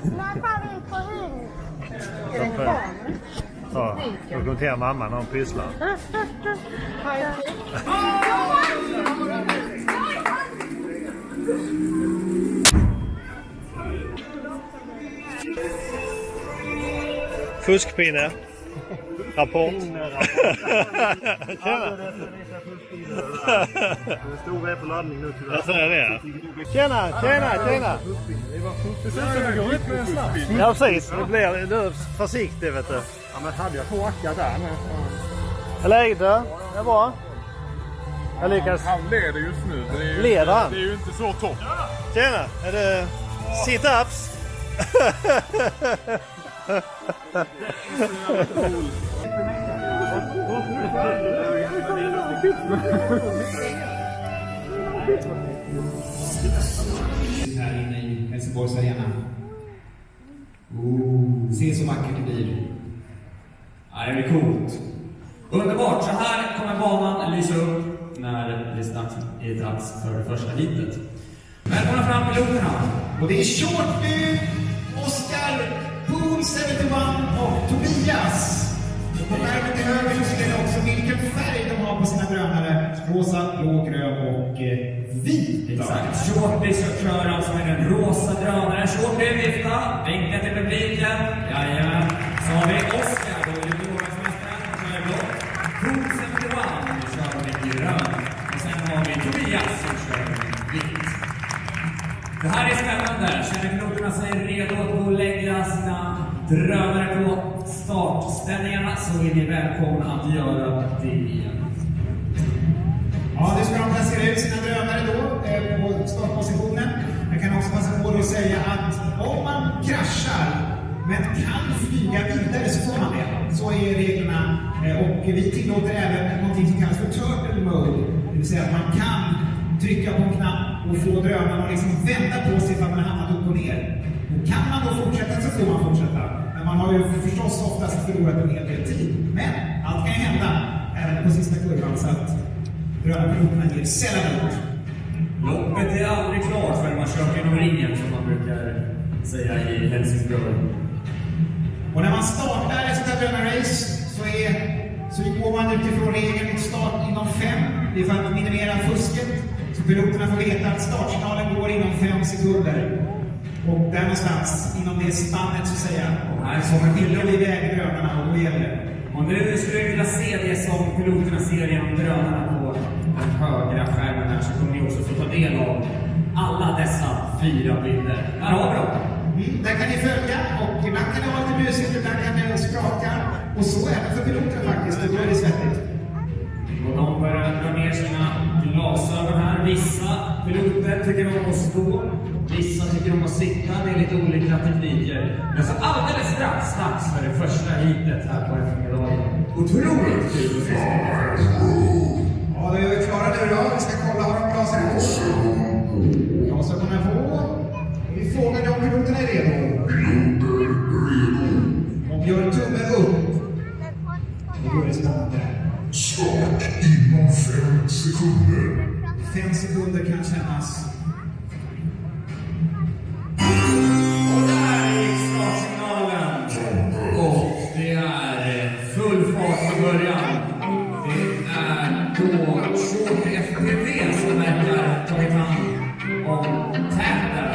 När tar vi på hund? Är det en barn? Ja, dokumentera mamma när hon pysslar. Fuskpinne. Rapport. Tjena. Det stod på laddning nu tyvärr. Jag säger det. Tjena. Det ser ut som det går ut med en snabb. Ja precis, det blir försiktigt vet du. Ja men hade jag två ackar där med. Är läget då? Det är bra. Jag lyckas. Han leder just nu. Leder han? Det är ju inte så topp. Tjena, är det sit-ups? Här inne i Helsingborgs arena. Se så vackert det blir. Ja, det blir coolt. Underbart, så här kommer banan lysa upp när det är dags för det första hitet. Välkomna fram piloterna. Och det är Shorty, Oskar, Pool 71 och Tobias. Och på skärmen till höger så ser ni också vilken färg de har på sina drönare. Rosa, blå, grön och vit. Exakt. Shorty kör alltså med den rosa drönaren. Shorty vifta, vinka till publiken. Jajamän. Så har vi Oskar då, det blå mästaren. Så är det blå. Pool 71 kör med grön. Och sen har vi Tobias som kör med vitt. Det här är spännande. Känner piloterna sig redo att lägga sina drönare på startställningarna så är ni välkomna att göra det. Ja, nu ska de placera ut sina drönare då på startpositionen. Jag kan också passa på att säga att om man kraschar men kan flyga vidare så får man det. Så är reglerna. Och vi tillåter även någonting som kallas för turtle mode. Det vill säga att man kan trycka på en knapp och få drönaren att liksom vända på sig för att man hamnat upp och ner. Och kan man då fortsätta så får man fortsätta. Men man har ju förstås oftast förlorat en hel del tid. Men allt kan hända även på sista kurvan så att drönarpiloterna ger sällan upp. Loppet är aldrig klart förrän man kört genom ringen som man brukar säga i Helsingborg. Och när man startar ett sånt här drönarrace så går man utifrån regeln mot start inom 5. Det är för att minimera fusket. Så piloterna får veta att startsignalen går inom 5 sekunder. Och där någonstans, inom det spannet så att säga, så skiljer vi iväg drönarna och då gäller det. Och nu skulle jag vilja se det som piloterna ser genom drönarna på den högra skärmen här, så kommer ni också få ta del av alla dessa 4 bilder. Här har vi dem. Där kan ni följa och ibland kan det vara lite mysigt, ibland kan det spraka. Och så även för piloter faktiskt, och då är det svettigt. Och de börjar dra ner sina glasögon här. Vissa piloter tycker om att stå. Vissa tycker om att sitta. Det är lite olika tekniker. Men så alldeles strax för det första hitet här på eftermiddagen. Otroligt kul att se. Ja, det är vi klara nu då. Vi ska kolla vad de glasögon på. Glasögonen på. Vi frågar om piloterna är redo. Och gör tummen upp. Och då är det spännande. Start inom 5 sekunder. 5 sekunder kan kännas. Och där gick startsignalen. Och det är full fart i början. Det är då Shorty FPV som verkar tagit hand om täten.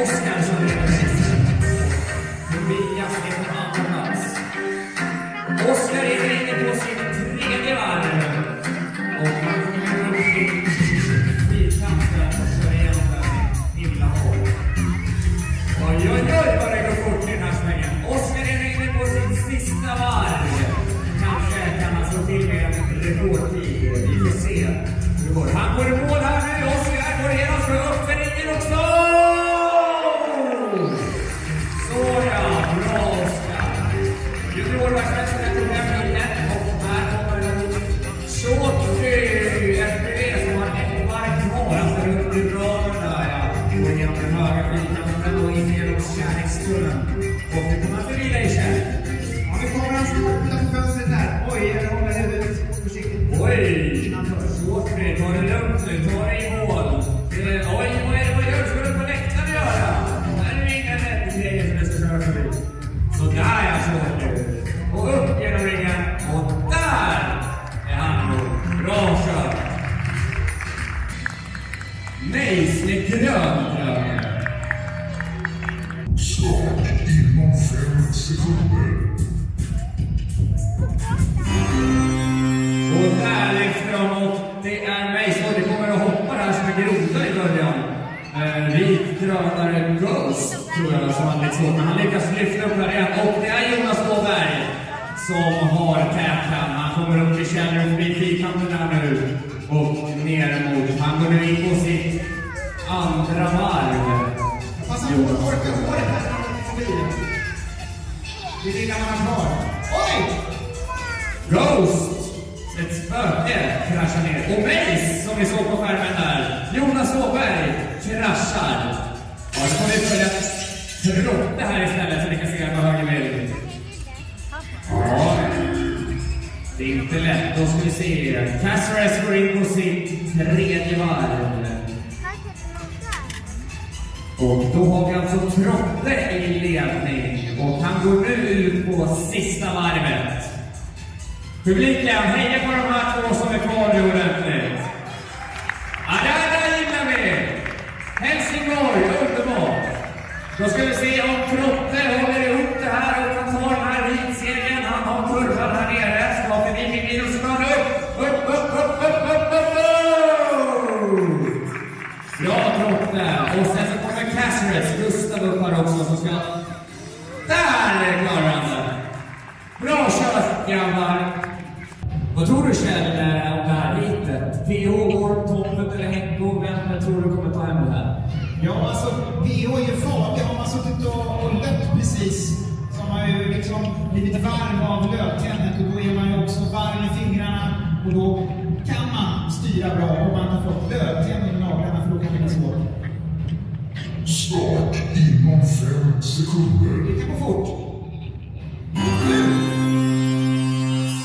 Oskar som är sist. Tobias är på andra plats. Oskar är inne på sitt 3:e varv. Och man kommer upp till bilkanten och kör igenom den himla håll. Oj, vad det går fort i den här svängen. Oskar är inne på sitt sista varv. Kanske kan han slå till med en rekordtid. Vi får se hur det går. Han går i mål här nu. Oskar går igenom för upp för ringen också. Såja, bra Oskar. Juniorvärldsmästaren tog hem bilen och här kommer Shorty FPV som har ett varv kvar. Han står upp i rörerna. Går igenom den höga bilkanten och in genom kärlekstunneln. Och nu kommer han förbi dig, Kjell. Ja, nu kommer han snart utanför fönstret här. Oj, jag håller nu. Ta dig i mål. Oj, vad gör du? Ska du på läktaren göra? Här är det inga rättigheter som det ska köra förbi. Så där är jag så nu. Och upp genom ringen. Och där är han då. Bra kört. Nejs med grön dröm. Start inom 5 sekunder. Och där lyfter de och det är Nejs. Och det kommer att hoppa där som en groda i början. Vitgrönare Ghost tror jag som han liksom. Men han lyckas lyfta upp här igen. Och det är Jonas Åberg som har tätlan. Han kommer upp till källan förbi fyrkanten där nu. Och ner mot. Han går nu in på sitt andra varv. Passa på att orka håret här när man får bilen. Det är det man har kvar. Oj! Ghost! Ett spöke kraschar ner. Och Nejs som vi såg på skärmen där. Jonas Åberg kraschar. Ja, då får vi följa Trotte här istället så ni kan se på höger med. Ja, det är inte lätt. Då ska vi se. Caceres går in på sitt tredje varv. Och då har vi alltså Trotte i ledning. Och han går nu ut på sista varvet. Publiken, heja på de här två som är kvar nu ordentligt. Ja, där gillar vi. Helsingborg, underbart. Då ska vi se om Trotte håller ihop det här och kan ta den här vitsegern. Han har kurvan här nere. Ska förbi min och så går upp. Bra Trotte. Och sen så kommer Caceres, Gustav upp här också som ska... Där klarar han det. Bra kört grabbar. Vad tror du Kjell om det här hitet? PH går toppet eller Henko? Vem tror du kommer ta hem det här? Ja, alltså PH är ju farlig. Har man suttit och lött precis så har man ju liksom blivit varm av lövtennet och då är man ju också varm i fingrarna och då kan man styra bra om man har fått lövtenn i naglarna för då kan det bli svårt. Start inom 5 sekunder. Det kan gå fort.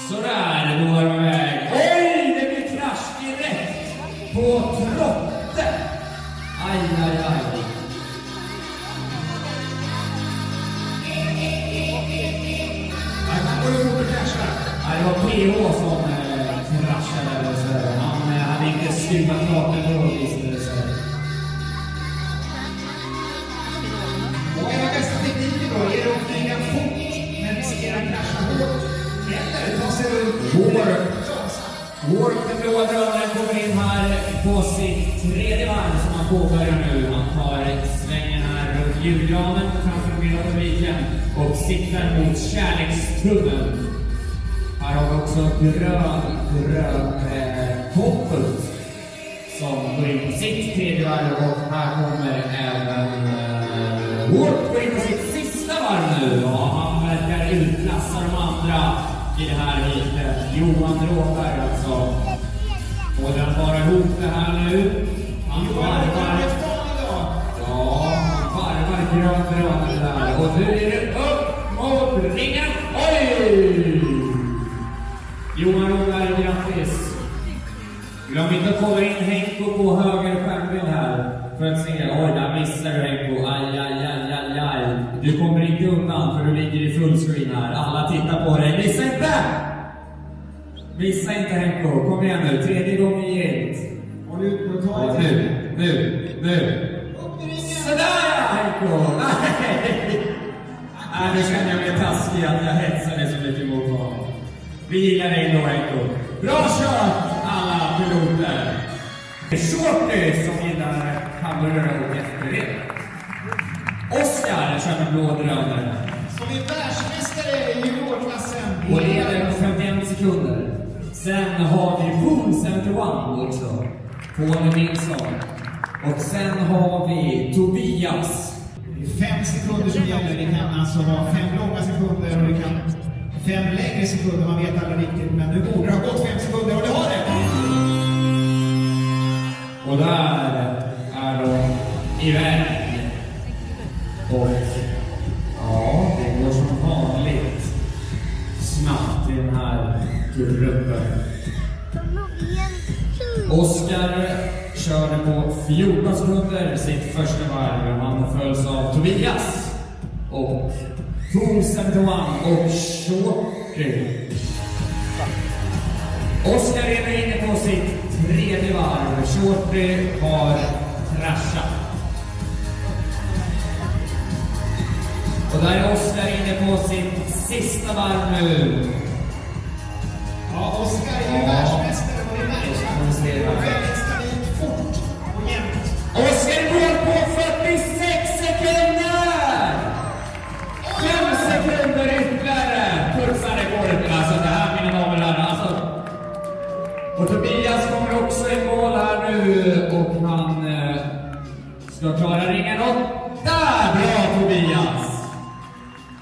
Sådär, då är de iväg. Oj, det blir krasch direkt på Trotte. Aj. Han går upp och kraschar. Det var PH som kraschade. Så han hade inte skruvat klart en råd visade det sig. Vad är den bästa tekniken då? Är det att flyga fort men riskera att krascha hårt? Eller ta sig runt? Warp, den blåa drönaren, kommer in här på sitt tredje varv som han påbörjar nu. Han tar svängen här runt julgranen framför den bilda publiken och siktar mot kärlekstunneln. Här har vi också grön Hopput som går in på sitt tredje varv och här kommer även Warp går in på sitt sista varv nu. Ja, han verkar utklassa de andra i det här hitet. Johan Råberg alltså. Och den bara ihop det här nu. Han varvar. Ja, han varvar grön där. Och nu är det upp mot ringen. Oj! Johan Råberg, grattis. Glöm inte att kolla in Henko på höger skärmbild här. För att se, oj där missar du Henko. Aj. Du kommer inte undan för du ligger i fullscreen här. Alla tittar på dig. Missa inte! Missa inte Henko. Kom igen nu. Tredje gången gilt. Och nu tar Och nu. Sådär Henko! Nej, nu känner jag mig taskig att jag hetsade så mycket mot honom. Vi gillar dig då Henko. Bra kört alla piloter. Shorty som gillar hamburgare och efterrätt. Oskar kör med blå drönare. Som är världsmästare i juniorklassen. Och leder på 51 sekunder. Sen har vi Pool 71 också. Paul Nilsson. Och sen har vi Tobias. Det är 5 sekunder som gäller. Det kan alltså vara 5 långa sekunder och det kan 5 längre sekunder. Man vet aldrig riktigt. Men nu borde det ha gått 5 sekunder och det har det. Och där är de iväg. Och ja, det går som vanligt snabbt i den här gruppen. Oskar 14 sekunder sitt första varv. Han följs av Tobias och Fool 71 och Shorty. Oskar är nu inne på sitt tredje varv. Shorty har kraschat. Och där är Oskar inne på sitt sista varv nu. Ja, Oskar är ju världsmästare och det märks. Det är väldigt stabilt, fort och jämnt. Oskar går på 46 sekunder! 5 sekunder ytterligare! Putsar rekordet. Alltså det här, mina damer och herrar. Alltså. Och Tobias kommer också i mål här nu. Och han ska klara ringen 8. Bra Tobias!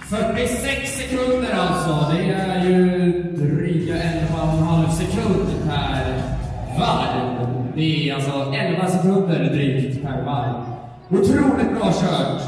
46 sekunder alltså. Det är ju dryga 11,5 sekunder per varv. Det är alltså 11 sekunder drygt per varv. Otroligt bra kört.